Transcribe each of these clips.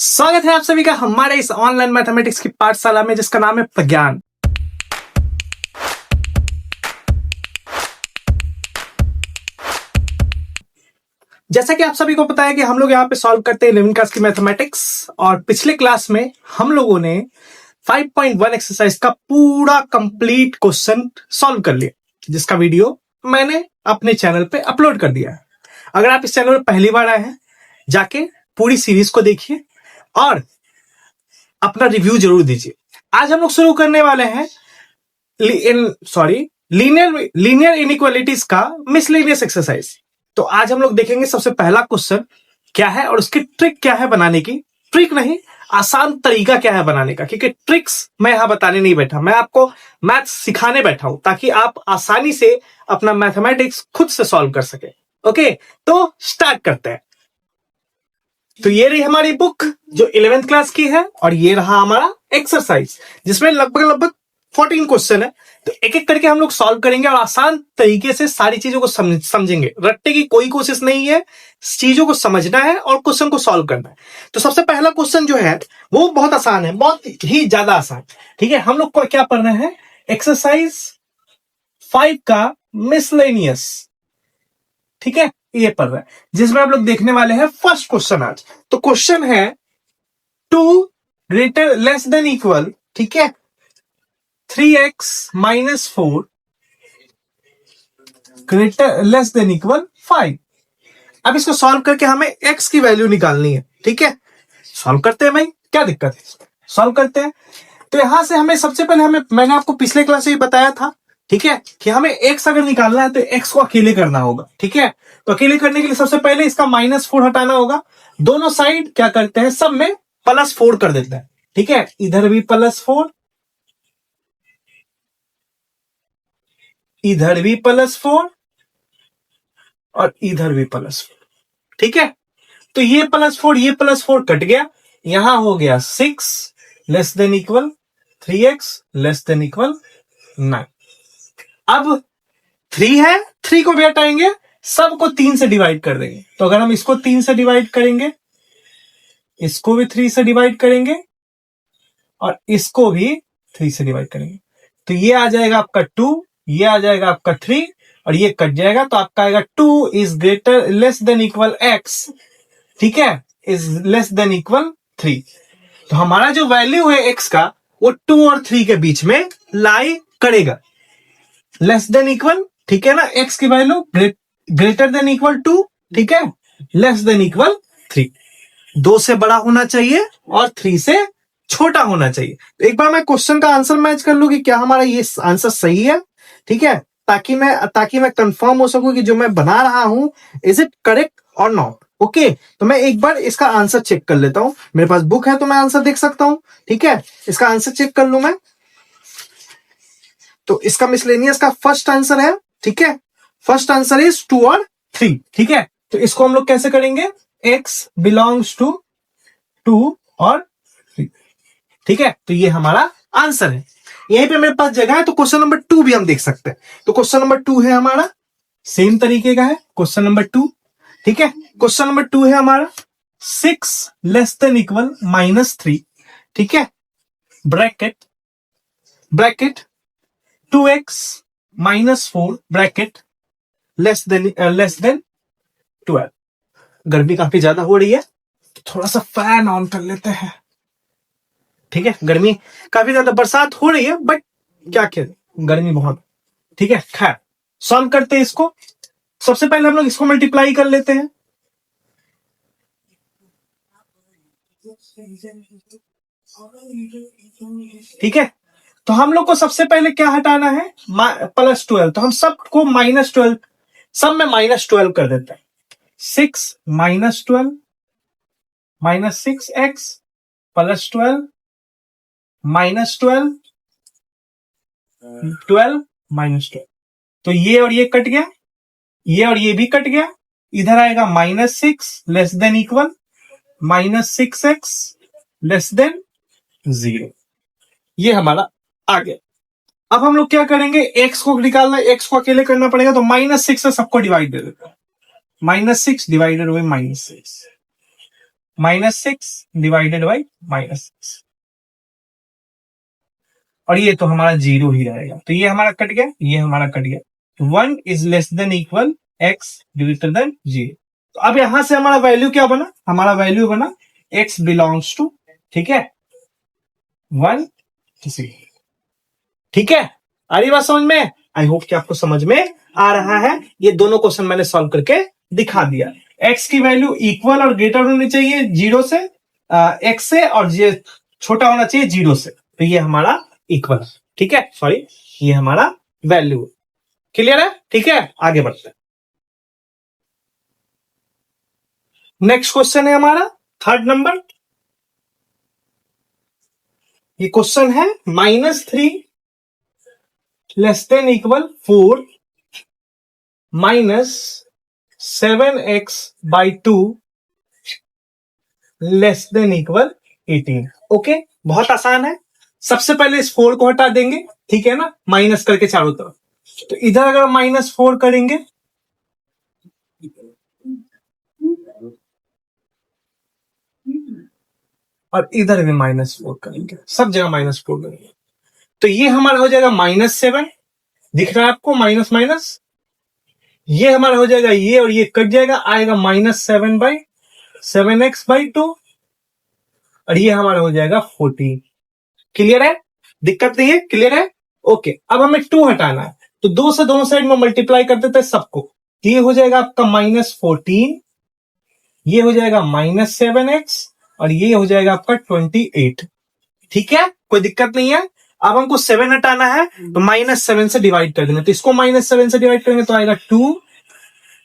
स्वागत है आप सभी का हमारे इस ऑनलाइन मैथमेटिक्स की पाठशाला में जिसका नाम है प्रज्ञान। जैसा कि आप सभी को पता है कि हम लोग यहाँ पे सॉल्व करते हैं 11वीं क्लास की मैथमेटिक्स, और पिछले क्लास में हम लोगों ने 5.1 एक्सरसाइज का पूरा कंप्लीट क्वेश्चन सॉल्व कर लिया, जिसका वीडियो मैंने अपने चैनल पे अपलोड कर दिया है। अगर आप इस चैनल पर पहली बार आए हैं, जाके पूरी सीरीज को देखिए और अपना रिव्यू जरूर दीजिए। आज हम लोग शुरू करने वाले हैं लीनियर इनइक्वालिटीज का मिसलेनियस एक्सरसाइज। तो आज हम लोग देखेंगे सबसे पहला क्वेश्चन क्या है और उसकी ट्रिक क्या है बनाने की। ट्रिक नहीं, आसान तरीका क्या है बनाने का, क्योंकि ट्रिक्स मैं यहां बताने नहीं बैठा, मैं आपको मैथ सिखाने बैठा हूं ताकि आप आसानी से अपना मैथमेटिक्स खुद से सॉल्व कर सके। ओके, तो स्टार्ट करते हैं। तो ये रही हमारी बुक जो 11th क्लास की है, और ये रहा हमारा एक्सरसाइज जिसमें लगभग 14 क्वेश्चन है। तो एक एक करके हम लोग सॉल्व करेंगे और आसान तरीके से सारी चीजों को समझेंगे। रट्टे की कोई कोशिश नहीं है, चीजों को समझना है और क्वेश्चन को सॉल्व करना है। तो सबसे पहला क्वेश्चन जो है वो बहुत आसान है, बहुत ही ज्यादा आसान। ठीक है, हम लोग को क्या पढ़ना है? एक्सरसाइज 5 का मिसलेनियस। ठीक है, ये पढ़ रहा है, जिसमें हम लोग देखने वाले हैं फर्स्ट क्वेश्चन आज। तो क्वेश्चन है 2 ग्रेटर लेस देन इक्वल, ठीक है, 3x minus 4 greater less than equal 5। अब इसको सॉल्व करके हमें x की वैल्यू निकालनी है। ठीक है, सॉल्व करते हैं भाई, क्या दिक्कत है, सॉल्व करते हैं। तो यहां से हमें सबसे पहले मैंने आपको पिछले क्लास में बताया था, ठीक है, कि हमें x अगर निकालना है तो x को अकेले करना होगा। ठीक है, तो अकेले करने के लिए सबसे पहले इसका -4 हटाना होगा। दोनों साइड क्या करते हैं, सब में +4 कर देते हैं। ठीक है, इधर भी +4, इधर भी +4 और इधर भी +4। ठीक है, तो ये +4 कट गया, यहां हो गया 6 less than equal 3x less than equal 9। अब 3 है, 3 को भी हटाएंगे, सबको 3 से डिवाइड कर देंगे। तो अगर हम इसको 3 से डिवाइड करेंगे, इसको भी 3 से डिवाइड करेंगे और इसको भी 3 से डिवाइड करेंगे, तो ये आ जाएगा आपका 2, ये आ जाएगा आपका 3 और ये कट जाएगा, तो आपका आएगा 2 is greater less than equal x। ठीक है, इज लेस देन इक्वल 3। तो हमारा जो वैल्यू है x का वो 2 और 3 के बीच में लाई करेगा। लेस देन इक्वल, ठीक है ना, x की वैल्यू ग्रेटर देन इक्वल 2, ठीक है, लेस देन इक्वल 3। 2 से बड़ा होना चाहिए और 3 से छोटा होना चाहिए। तो एक बार मैं क्वेश्चन का आंसर मैच कर लूं कि क्या हमारा ये आंसर सही है। ठीक है, ताकि मैं कंफर्म हो सकूं कि जो मैं बना रहा हूं इज इट करेक्ट और नॉट। ओके, तो मैं एक बार इसका आंसर चेक कर लेता हूं। मेरे पास बुक है तो मैं आंसर देख सकता हूं। ठीक है, इसका आंसर चेक कर लूं मैं। तो इसका मिसलेनियस का फर्स्ट आंसर है, ठीक है, फर्स्ट आंसर इज 2 और 3। ठीक है, तो इसको हम लोग कैसे करेंगे, x बिलोंग्स टू 2 और 3। ठीक है, तो ये हमारा आंसर है। यहीं पे मेरे पास जगह है तो क्वेश्चन नंबर 2 भी हम देख सकते हैं। तो क्वेश्चन नंबर 2 है हमारा, सेम तरीके का है क्वेश्चन नंबर 2। ठीक है, क्वेश्चन नंबर 2 है हमारा 6 लेस देन इक्वल -3। ठीक है, bracket 2x -4 bracket less than 12। गर्मी काफी ज्यादा हो रही है तो थोड़ा सा फैन ऑन कर लेते हैं। ठीक है, गर्मी काफी ज्यादा, बरसात हो रही है बट क्या करें, गर्मी बहुत। ठीक है, खैर सॉल्व करते हैं इसको। सबसे पहले हम लोग इसको मल्टीप्लाई कर लेते हैं। ठीक है, तो हम लोग को सबसे पहले क्या हटाना है, +12। तो हम सबको -12, सब में -12 कर देते हैं। 6 -12 -6x +12 -12 12 -12। तो ये और ये कट गया, ये और ये भी कट गया। इधर आएगा -6 less than equal -6x less than 0। ये हमारा आ गया। अब हम लोग क्या करेंगे, x को निकालना है, x को अकेले करना पड़ेगा, तो -6 से सबको डिवाइड दे देते हैं। -6 डिवाइडेड बाई -6, -6 डिवाइडेड बाई -6, और ये तो हमारा 0 ही रहेगा, तो ये हमारा कट गया, ये हमारा कट गया। 1 is less than equal x greater than 0। तो अब यहां से हमारा वैल्यू क्या बना, हमारा वैल्यू बना x बिलोंग्स टू, ठीक है, 1 0। ठीक है, आ रही बात समझ में? आई होप कि आपको समझ में आ रहा है। ये दोनों क्वेश्चन मैंने सॉल्व करके दिखा दिया। x की वैल्यू इक्वल और ग्रेटर होनी चाहिए 0 से, x से, और ये छोटा होना चाहिए 0 से, तो ये हमारा इक्वल, ठीक है, सॉरी, ये हमारा वैल्यू। क्लियर है? ठीक है, आगे बढ़ते हैं। नेक्स्ट क्वेश्चन है हमारा 3rd नंबर। ये क्वेश्चन है -3 less than equal 4 -7x/2 less than equal 18। Okay, बहुत आसान है। सबसे पहले इस 4 को हटा देंगे, ठीक है ना, माइनस करके चारों तरफ। तो इधर अगर -4 करेंगे, और इधर भी -4 करेंगे, सब जगह -4 करेंगे, तो ये हमारा हो जाएगा -7। दिख रहा है आपको माइनस माइनस? ये हमारा हो जाएगा ये, और ये कट जाएगा, आएगा -7/7x/2, और ये हमारा हो जाएगा 14। क्लियर है? दिक्कत नहीं है? क्लियर है? ओके, अब हमें 2 हटाना है, तो 2 से दोनों साइड में मल्टीप्लाई कर देते हैं सबको। ये हो जाएगा आपका -14, ये हो जाएगा -7x, और ये हो जाएगा आपका 28। ठीक है, कोई दिक्कत नहीं है। अब हमको 7 हटाना है, तो -7 से डिवाइड कर देना, तो इसको -7 से डिवाइड करेंगे तो आएगा 2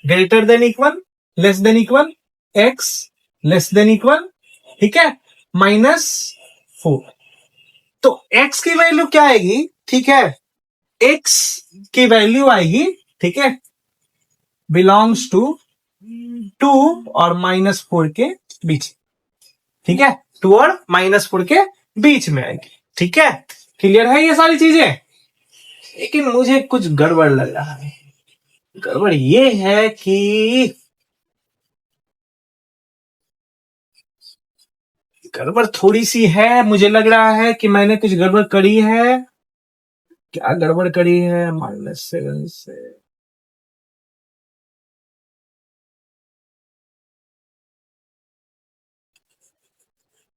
greater than equal less than equal x less than equal, ठीक है, -4। तो x की वैल्यू क्या आएगी? ठीक है, x की वैल्यू आएगी, ठीक है, बिलोंग्स टू 2 और -4 के बीच, ठीक है, 2 और -4 के बीच में आएगी। ठीक है, क्लियर है ये सारी चीजें? लेकिन मुझे कुछ गड़बड़ लग रहा है। गड़बड़ ये है कि गड़बड़ थोड़ी सी है, मुझे लग रहा है कि मैंने कुछ गड़बड़ करी है। क्या गड़बड़ करी है? -7 से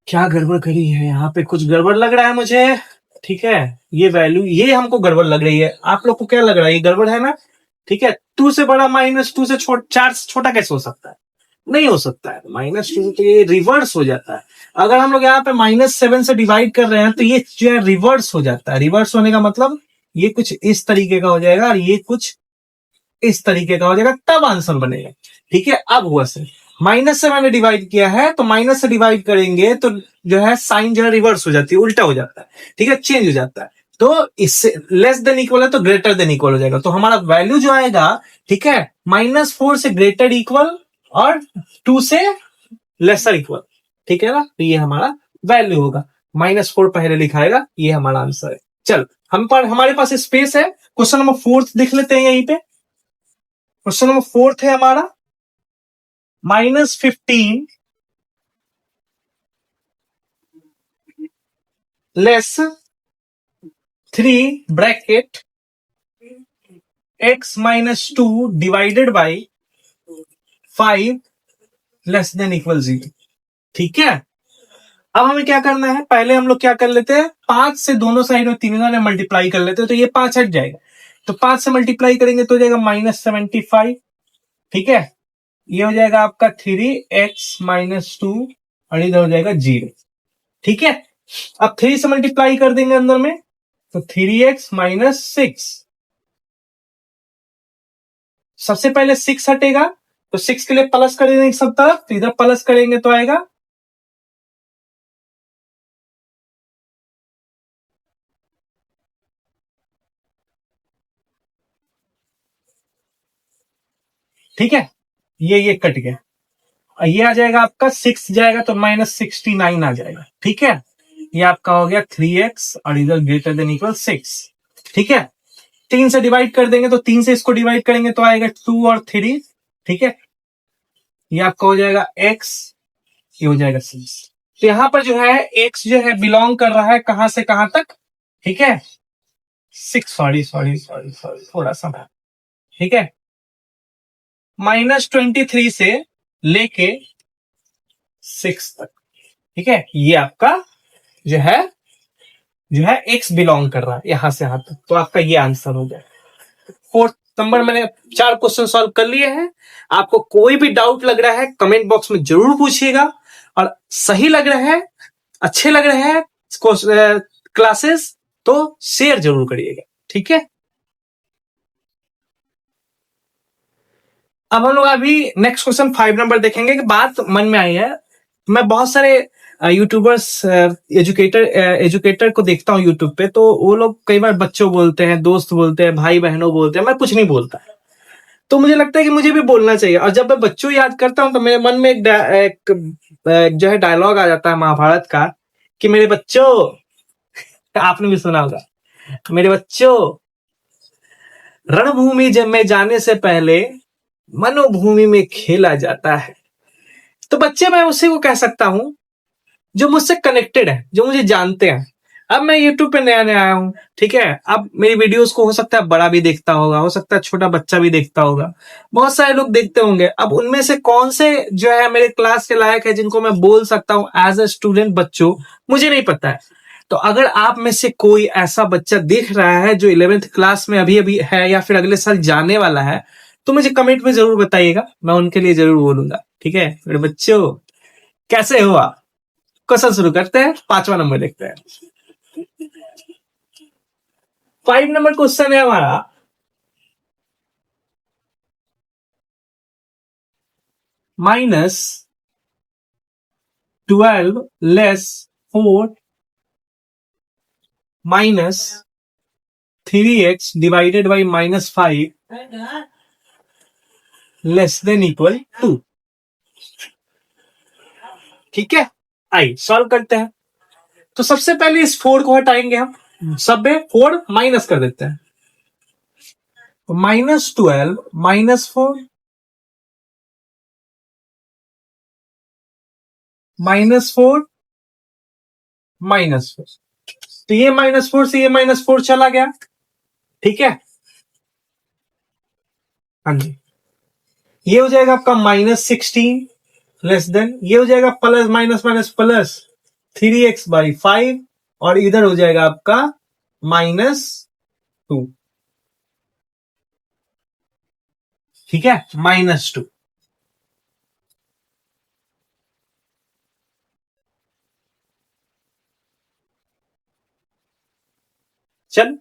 क्या गड़बड़ करी है? यहाँ पे कुछ गड़बड़ लग रहा है मुझे। ठीक है, ये वैल्यू, ये हमको गड़बड़ लग रही है। आप लोग को क्या लग रहा है? ये गड़बड़ है ना? ठीक है, 2 से बड़ा -2 से 4 से छोटा कैसे हो सकता है? नहीं हो सकता है। -2 तो ये रिवर्स हो जाता है। अगर हम लोग यहाँ पे -7 से डिवाइड कर रहे हैं, तो ये जो है रिवर्स हो जाता है। रिवर्स होने का मतलब ये कुछ इस तरीके का हो जाएगा, और ये कुछ इस तरीके का हो जाएगा, तब आंसर बनेगा। ठीक है, अब हुआ सर, माइनस से मैंने डिवाइड किया है, तो माइनस से डिवाइड करेंगे तो जो है साइन जो है रिवर्स हो जाती है, उल्टा हो जाता है, ठीक है, चेंज हो जाता है। तो इससे लेस देन इक्वल है तो ग्रेटर देन इक्वल हो जाएगा। तो हमारा वैल्यू जो आएगा, ठीक है, -4 से ग्रेटर इक्वल और 2 से लेसर इक्वल, ठीक है ना, तो ये हमारा वैल्यू होगा। -4 पहले लिखाएगा, ये हमारा आंसर है। चल, हमारे पास स्पेस है। क्वेश्चन नंबर 4 देख लेते हैं यहीं पे। क्वेश्चन नंबर 4 है हमारा, -15 less 3 bracket x-2 divided by 5 less than equal 0। ठीक है, अब हमें क्या करना है? पहले हम लोग क्या कर लेते हैं, 5 से दोनों साइड में तीनों ने मल्टीप्लाई कर लेते हैं, तो ये 5 हट जाएगा। तो 5 से मल्टीप्लाई करेंगे तो हो जाएगा -75। ठीक है, ये हो जाएगा आपका 3x-2, और इधर हो जाएगा 0। ठीक है, अब 3 से मल्टीप्लाई कर देंगे अंदर में, तो 3x-6। सबसे पहले 6 हटेगा, तो 6 के लिए प्लस कर देंगे सब तरफ, तो इधर प्लस करेंगे तो आएगा, ठीक है, ये कट गया, ये आ जाएगा आपका 6 जाएगा तो -69 आ जाएगा। ठीक है, ये आपका हो गया 3x, और इधर ग्रेटर देन इक्वल 6। ठीक है, 3 से डिवाइड कर देंगे, तो 3 से इसको डिवाइड करेंगे तो आएगा 2 और 3। ठीक है, ये आपका हो जाएगा x ये हो जाएगा 6। तो यहां पर जो है x जो है बिलोंग कर रहा है कहां से कहां तक, ठीक है, 6, सॉरी सॉरी सॉरी सॉरी थोड़ा सा, ठीक है, -23 से लेके 6 तक, ठीक है, ये आपका जो है x बिलोंग कर रहा है यहां से यहां तक, तो आपका ये आंसर हो गया। 4 नंबर मैंने 4 क्वेश्चन सॉल्व कर लिए हैं। आपको कोई भी डाउट लग रहा है कमेंट बॉक्स में जरूर पूछिएगा, और सही लग रहा है, अच्छे लग रहे हैं क्लासेस, तो शेयर जरूर करिएगा, ठीक है। अब हम लोग अभी नेक्स्ट क्वेश्चन 5 नंबर देखेंगे कि बात मन में आई है। मैं बहुत सारे यूट्यूबर्स एजुकेटर को देखता हूँ यूट्यूब पे, तो वो लोग कई बार बच्चों बोलते हैं, दोस्त बोलते हैं, भाई बहनों बोलते हैं, मैं कुछ नहीं बोलता, तो मुझे लगता है कि मुझे भी बोलना चाहिए। और जब मैं बच्चों याद करता हूं तो मेरे मन में एक जो है डायलॉग आ जाता है महाभारत का, कि मेरे बच्चों, आपने भी सुना होगा, मेरे बच्चों, रणभूमि जब में जाने से पहले मनोभूमि में खेला जाता है। तो बच्चे, मैं उसी को कह सकता हूं जो मुझसे कनेक्टेड है, जो मुझे जानते हैं। अब मैं यूट्यूब पे नया नया आया हूं, ठीक है, अब मेरी वीडियोस को हो सकता है बड़ा भी देखता होगा, हो सकता है छोटा बच्चा भी देखता होगा, बहुत सारे लोग देखते होंगे। अब उनमें से कौन से जो है मेरे क्लास के लायक है, जिनको मैं बोल सकता हूं एज अ स्टूडेंट बच्चों, मुझे नहीं पता है। तो अगर आप में से कोई ऐसा बच्चा दिख रहा है जो 11th क्लास में अभी अभी है या फिर अगले साल जाने वाला है, तो मुझे कमेंट में जरूर बताइएगा, मैं उनके लिए जरूर बोलूंगा, ठीक है। मेरे बच्चों, कैसे हो आप? क्वेश्चन शुरू करते हैं, 5वां नंबर देखते हैं। 5 नंबर क्वेश्चन है हमारा, -12 <4 -3x डिवाइडेड बाई -5 <2। ठीक है, आइए सॉल्व करते हैं। तो सबसे पहले इस 4 को हटाएंगे हम, सब में 4 माइनस कर देते हैं। -12 -4 -4 -4, तो ये -4 से ये -4 चला गया, ठीक है। हाँ जी, ये हो जाएगा आपका -16 ये हो जाएगा plus minus minus plus 3x/5, और इधर हो जाएगा आपका -2, ठीक है, -2। चल,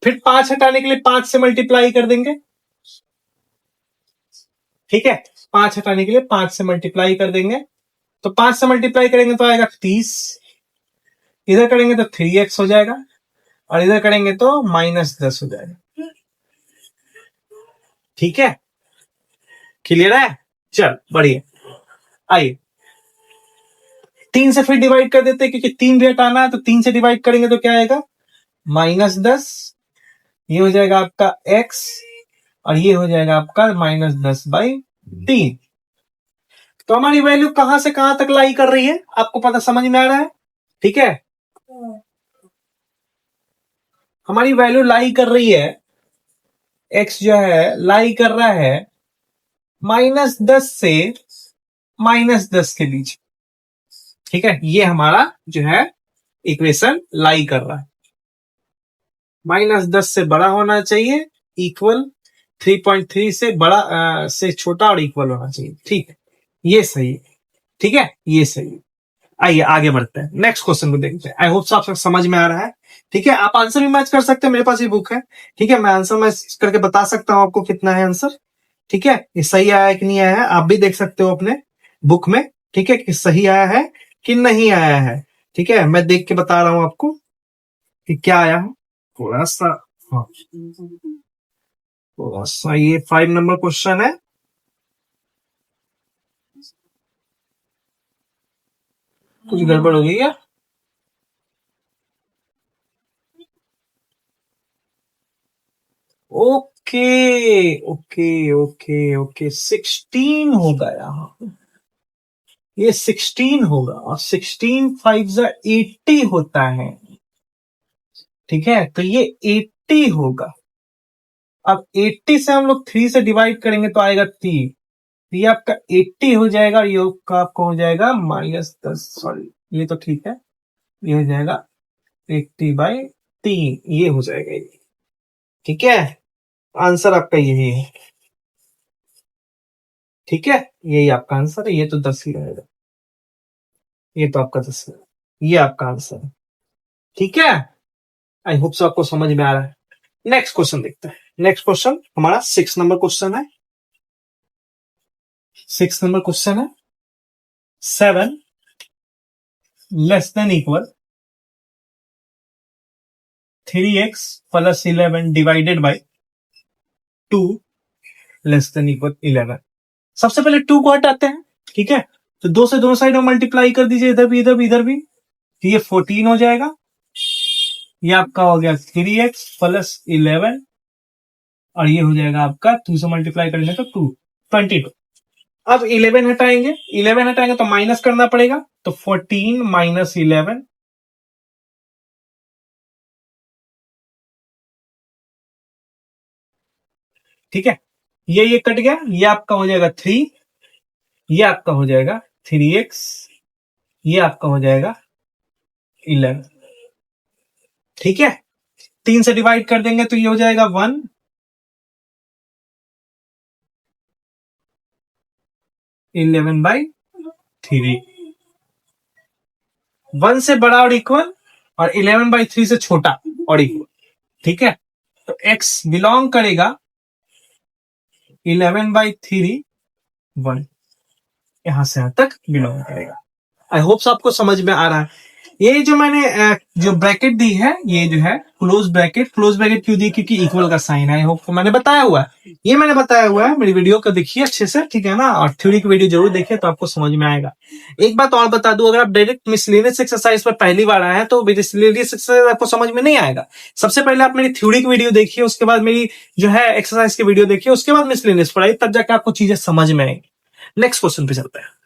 फिर 5 हटाने के लिए 5 से मल्टीप्लाई कर देंगे, ठीक है, 5 हटाने के लिए 5 से मल्टीप्लाई कर देंगे। तो 5 से मल्टीप्लाई करेंगे तो आएगा 30, इधर करेंगे तो 3x हो जाएगा, और इधर करेंगे तो -10 हो जाएगा, ठीक है, क्लियर है। चल बढ़िया, आइए 3 से फिर डिवाइड कर देते हैं, क्योंकि 3 भी हटाना है, तो 3 से डिवाइड करेंगे तो क्या आएगा, -10, ये हो जाएगा आपका x, और ये हो जाएगा आपका -10/3। तो हमारी वैल्यू कहां से कहां तक लाई कर रही है, आपको पता समझ में आ रहा है, ठीक है। हमारी वैल्यू लाई कर रही है, x जो है लाई कर रहा है -10 से -10 के बीच, ठीक है, ये हमारा जो है इक्वेशन लाई कर रहा है। -10 से बड़ा होना चाहिए, इक्वल 3.3 से बड़ा से छोटा और इक्वल होना चाहिए, ठीक है, ये सही है, ठीक है, ये सही है। आइए आगे बढ़ते हैं, नेक्स्ट क्वेश्चन को देखते हैं। आई होप आप समझ में आ रहा है, ठीक है। आप आंसर भी मैच कर सकते हैं, मेरे पास ये बुक है, ठीक है, मैं आंसर मैच करके बता सकता हूं आपको कितना है आंसर, ठीक है, ये सही आया है कि नहीं आया है, आप भी देख सकते हो अपने बुक में, ठीक है, कि सही आया है कि नहीं आया है, ठीक है, मैं देख के बता रहा हूं आपको कि क्या आया है। थोड़ा सा, हाँ, थोड़ा सा, ये 5 नंबर क्वेश्चन है, कुछ गड़बड़ हो गई है। ओके ओके ओके ओके, 16 होगा यहाँ, ये 16 होगा और 16 5 80 होता है, ठीक है, तो ये 80 होगा। अब 80 से हम लोग 3 से डिवाइड करेंगे तो आएगा 3, ये आपका 80 हो जाएगा, ये आपका हो जाएगा -10, सॉरी ये तो ठीक है, ये हो जाएगा 80/3, ये हो जाएगा ये, ठीक है, आंसर आपका यही है, ठीक है, यही आपका आंसर है, ये तो 10 ही रहेगा, ये तो आपका 10 है, ये आपका आंसर है, ठीक है। आई होप सो आपको समझ में आ रहा है। नेक्स्ट क्वेश्चन देखते हैं। नेक्स्ट क्वेश्चन हमारा 6 नंबर क्वेश्चन है। 6 नंबर क्वेश्चन है 7 less than equal 3x plus 11 divided by 2 less than equal 11। सबसे पहले 2 को हटाते हैं, ठीक है, तो 2 से दोनों साइड में मल्टीप्लाई कर दीजिए, इधर भी इधर भी इधर भी, तो ये 14 हो जाएगा, ये आपका हो गया 3x प्लस 11 और ये हो जाएगा आपका 2 से मल्टीप्लाई करेंगे तो 2 22। अब 11 हटाएंगे, 11 हटाएंगे तो माइनस करना पड़ेगा, तो 14 माइनस 11, ठीक है, ये कट गया, ये आपका हो जाएगा 3, ये आपका हो जाएगा 3x, ये आपका हो जाएगा 11, ठीक है, 3 से डिवाइड कर देंगे तो ये हो जाएगा 1, 11/3, 1 से बड़ा और इक्वल और 11/3 से छोटा और इक्वल, ठीक है, तो x बिलोंग करेगा 11/3 1, यहां से यहां तक बिलोंग करेगा। आई होप आपको समझ में आ रहा है। ये जो मैंने जो ब्रैकेट दी है, ये जो है क्लोज ब्रैकेट क्यों दी, क्योंकि इक्वल का साइन है। आई होप मैंने बताया हुआ है, ये मैंने बताया हुआ है, मेरी वीडियो को देखिए अच्छे से, ठीक है ना, और थ्योरी की वीडियो जरूर देखिए तो आपको समझ में आएगा। एक बात और बता दूं, अगर आप डायरेक्ट मिसलेनियस एक्सरसाइज पर पहली बार आए हैं तो मिसलेनियस एक्सरसाइज आपको समझ में नहीं आएगा। सबसे पहले आप मेरी थ्योरी की वीडियो देखिए, उसके बाद मेरी जो है एक्सरसाइज की वीडियो देखिए, उसके बाद मिसलेनियस पर आइए, तब जाकर आपको चीजें समझ में आएंगी। नेक्स्ट क्वेश्चन पे चलते हैं।